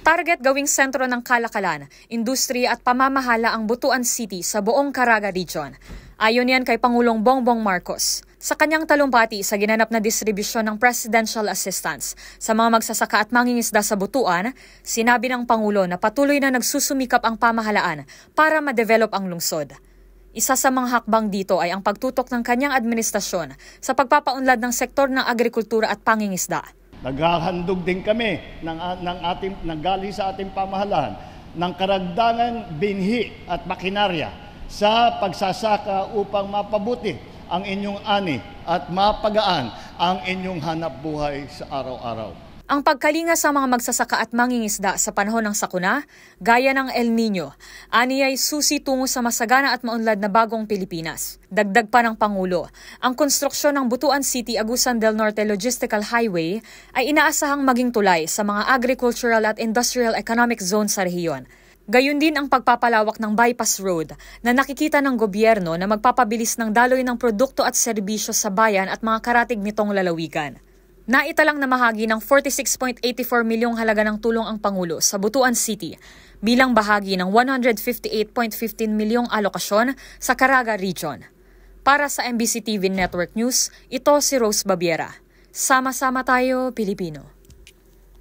Target gawing sentro ng kalakalan, industriya at pamamahala ang Butuan City sa buong Caraga Region. Ayon yan kay Pangulong Bongbong Marcos. Sa kanyang talumpati sa ginanap na distribusyon ng presidential assistance sa mga magsasaka at mangingisda sa Butuan, sinabi ng Pangulo na patuloy na nagsusumikap ang pamahalaan para ma-develop ang lungsod. Isa sa mga hakbang dito ay ang pagtutok ng kanyang administrasyon sa pagpapaunlad ng sektor ng agrikultura at pangingisda. Naghahandog din kami ng galing sa ating pamahalaan ng karagdagan binhi at makinarya sa pagsasaka upang mapabuti ang inyong ani at mapagaan ang inyong hanap buhay sa araw-araw. Ang pagkalinga sa mga magsasaka at mangingisda sa panahon ng sakuna, gaya ng El Nino, ani ay susi tungo sa masagana at maunlad na bagong Pilipinas. Dagdag pa ng Pangulo, ang konstruksyon ng Butuan City Agusan del Norte Logistical Highway ay inaasahang maging tulay sa mga agricultural at industrial economic zone sa rehiyon. Gayun din ang pagpapalawak ng bypass road na nakikita ng gobyerno na magpapabilis ng daloy ng produkto at serbisyo sa bayan at mga karatig nitong lalawigan. Naitalang na mahagi ng 46.84 milyong halaga ng tulong ang Pangulo sa Butuan City bilang bahagi ng 158.15 milyong alokasyon sa Caraga Region. Para sa MBC TV Network News, ito si Rose Babiera. Sama-sama tayo, Pilipino.